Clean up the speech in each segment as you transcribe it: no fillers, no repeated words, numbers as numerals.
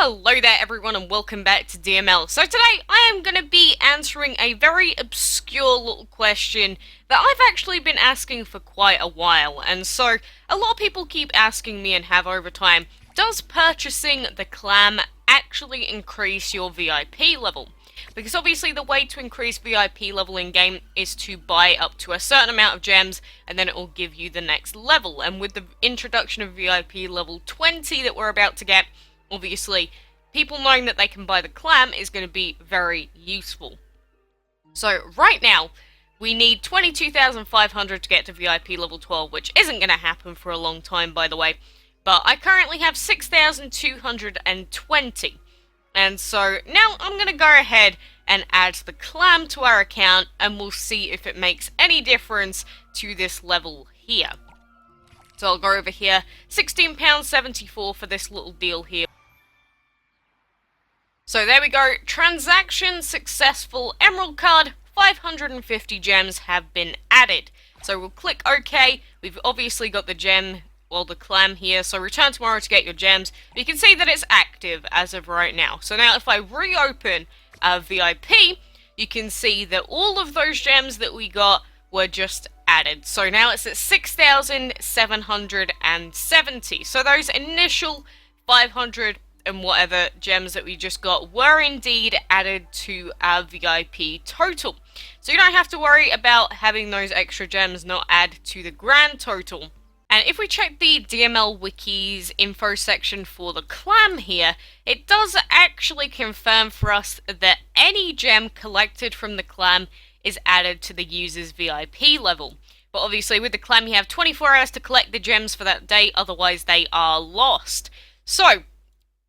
Hello there everyone and welcome back to DML. So today I am going to be answering a very obscure little question that I've actually been asking for quite a while. And so a lot of people keep asking me and have over time, does purchasing the CLAM actually increase your VIP level? Because obviously the way to increase VIP level in game is to buy up to a certain amount of gems and then it will give you the next level. And with the introduction of VIP level 20 that we're about to get, obviously, people knowing that they can buy the CLAM is going to be very useful. So, right now, we need 22,500 to get to VIP level 12, which isn't going to happen for a long time, by the way. But I currently have 6,220. And so, now I'm going to go ahead and add the CLAM to our account, and we'll see if it makes any difference to this level here. So I'll go over here, £16.74 for this little deal here. So there we go, transaction successful, emerald card, 550 gems have been added. So we'll click OK, we've obviously got the gem, well the CLAM here, so return tomorrow to get your gems. You can see that it's active as of right now. So now if I reopen VIP, you can see that all of those gems that we got were just added. So now it's at 6,770. So those initial 500 and whatever gems that we just got were indeed added to our VIP total. So you don't have to worry about having those extra gems not add to the grand total. And if we check the DML Wiki's info section for the CLAM here, it does actually confirm for us that any gem collected from the CLAM is added to the user's VIP level. But obviously with the CLAM you have 24 hours to collect the gems for that day, otherwise they are lost. So,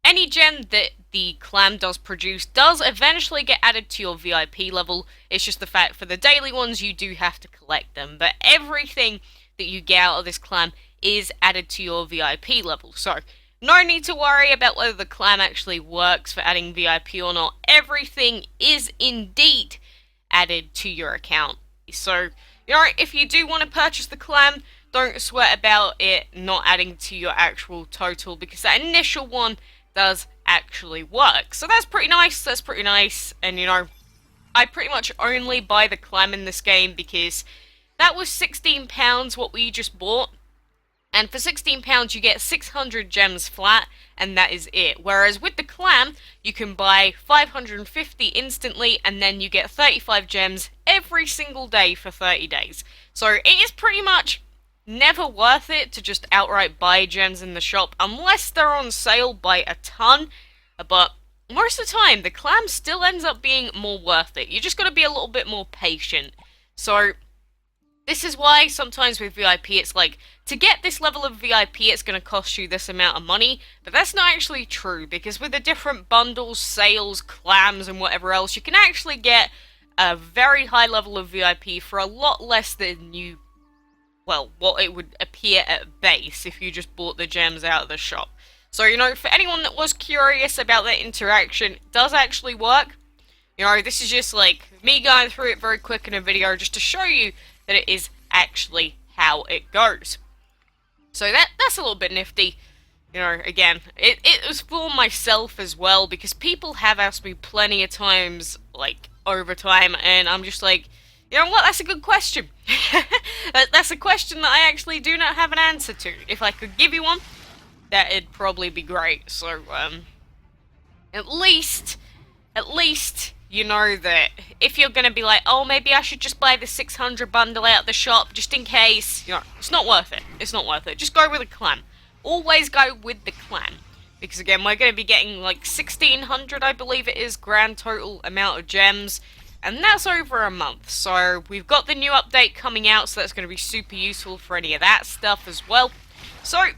any gem that the CLAM does produce does eventually get added to your VIP level. It's just the fact for the daily ones you do have to collect them. But everything that you get out of this CLAM is added to your VIP level. So, no need to worry about whether the CLAM actually works for adding VIP or not. Everything is indeed added to your account. So, you know, if you do want to purchase the CLAM, don't sweat about it not adding to your actual total, because that initial one does actually work. So that's pretty nice, and you know, I pretty much only buy the CLAM in this game because that was £16 what we just bought, and for £16 you get 600 gems flat, and that is it. Whereas with the CLAM, you can buy 550 instantly, and then you get 35 gems every single day for 30 days. So it is pretty much never worth it to just outright buy gems in the shop, unless they're on sale by a ton. But most of the time, the CLAM still ends up being more worth it. You just gotta be a little bit more patient. So this is why sometimes with VIP it's like, to get this level of VIP it's going to cost you this amount of money, but that's not actually true, because with the different bundles, sales, CLAMs and whatever else, you can actually get a very high level of VIP for a lot less than you, well, what it would appear at base if you just bought the gems out of the shop. So, you know, for anyone that was curious about that interaction, it does actually work. You know, this is just like me going through it very quick in a video just to show you that it is actually how it goes. So that's a little bit nifty. You know, again, it was for myself as well, because people have asked me plenty of times, like, over time, and I'm just like, you know what, that's a good question. That's a question that I actually do not have an answer to. If I could give you one, that'd probably be great. So, at least, you know that if you're gonna be like, oh, maybe I should just buy the 600 bundle out of the shop just in case, you know, it's not worth it. It's not worth it. Just go with the CLAM. Always go with the CLAM. Because again, we're gonna be getting like 1,600, I believe it is, grand total amount of gems. And that's over a month. So we've got the new update coming out, so that's gonna be super useful for any of that stuff as well. So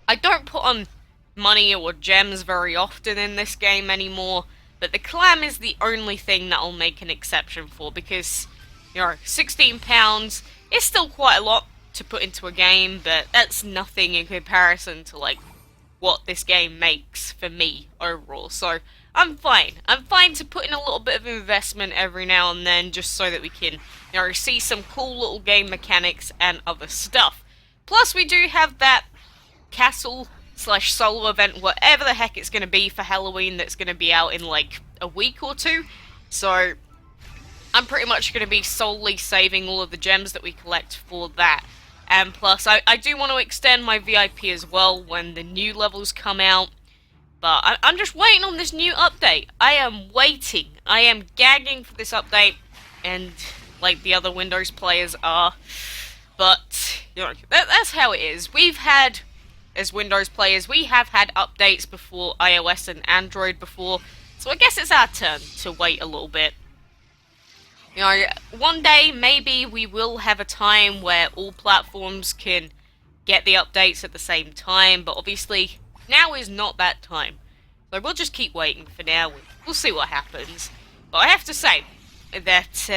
I don't put on money or gems very often in this game anymore. But the CLAM is the only thing that I'll make an exception for, because, you know, £16 is still quite a lot to put into a game, but that's nothing in comparison to, like, what this game makes for me overall. So, I'm fine. I'm fine to put in a little bit of investment every now and then, just so that we can, you know, see some cool little game mechanics and other stuff. Plus, we do have that castle slash solo event, whatever the heck it's going to be for Halloween, that's going to be out in like a week or two. So I'm pretty much going to be solely saving all of the gems that we collect for that. And plus, I do want to extend my VIP as well when the new levels come out. But I'm just waiting on this new update. I am waiting. I am gagging for this update. And like the other Windows players are. But, you know, that's how it is. We've had, as Windows players, we have had updates before iOS and Android before. So I guess it's our turn to wait a little bit. You know, one day, maybe we will have a time where all platforms can get the updates at the same time, but obviously, now is not that time. So we'll just keep waiting for now. We'll see what happens. But I have to say that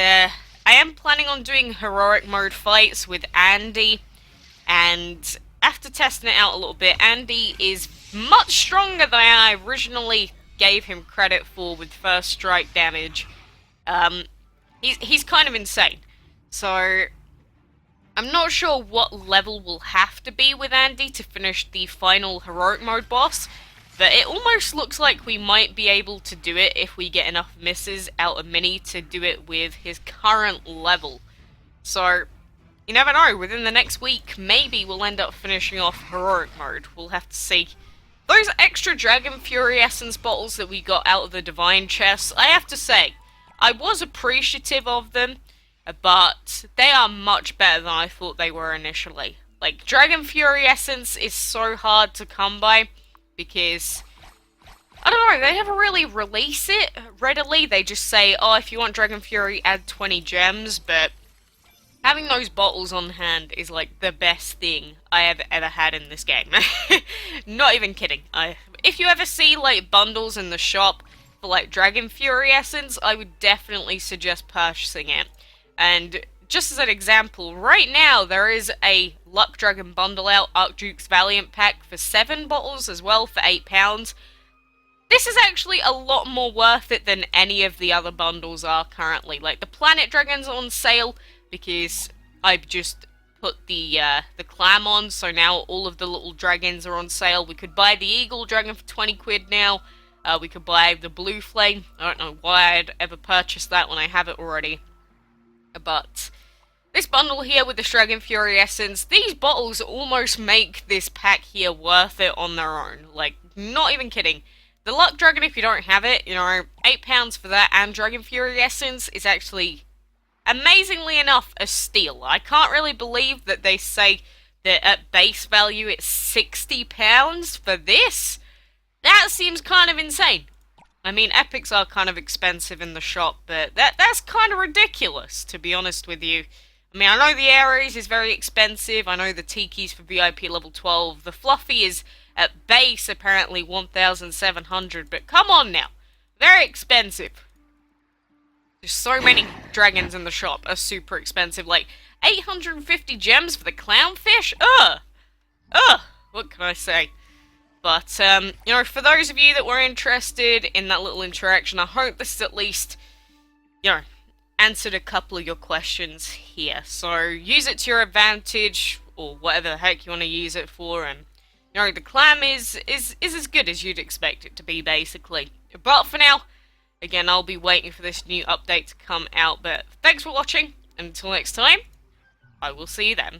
I am planning on doing heroic mode fights with Andy, and after testing it out a little bit, Andy is much stronger than I originally gave him credit for with first strike damage. He's kind of insane. So I'm not sure what level we'll have to be with Andy to finish the final heroic mode boss, but it almost looks like we might be able to do it if we get enough misses out of Mini to do it with his current level. So you never know, within the next week maybe we'll end up finishing off heroic mode. We'll have to see. Those extra Dragon Fury Essence bottles that we got out of the Divine Chest, I have to say, I was appreciative of them, but they are much better than I thought they were initially. Like, Dragon Fury Essence is so hard to come by, because, I don't know, they never really release it readily. They just say, oh, if you want Dragon Fury, add 20 gems, but having those bottles on hand is like the best thing I have ever had in this game. Not even kidding. If you ever see, like, bundles in the shop for like Dragon Fury Essence, I would definitely suggest purchasing it. And just as an example, right now there is a Luck Dragon bundle out, Archduke's Valiant pack, for 7 bottles as well for £8. This is actually a lot more worth it than any of the other bundles are currently. Like, the Planet Dragon's on sale because I've just put the CLAM on, so now all of the little dragons are on sale. We could buy the Eagle Dragon for 20 quid now. We could buy the Blue Flame. I don't know why I'd ever purchase that when I have it already. But this bundle here with the Dragon Fury Essence, these bottles almost make this pack here worth it on their own. Like, not even kidding. The Luck Dragon, if you don't have it, you know, £8 for that, and Dragon Fury Essence is actually, amazingly enough, a steal. I can't really believe that they say that at base value it's £60 for this. That seems kind of insane. I mean, epics are kind of expensive in the shop, but that's kind of ridiculous, to be honest with you. I mean, I know the Ares is very expensive. I know the Tiki's for VIP level 12. The Fluffy is at base apparently 1,700, but come on now. Very expensive. There's so many dragons in the shop are super expensive. Like, 850 gems for the clownfish? Ugh! Ugh! What can I say? But, you know, for those of you that were interested in that little interaction, I hope this has at least, you know, answered a couple of your questions here. So, use it to your advantage, or whatever the heck you want to use it for, and, you know, the CLAM is as good as you'd expect it to be, basically. But for now, again, I'll be waiting for this new update to come out, but thanks for watching, and until next time, I will see you then.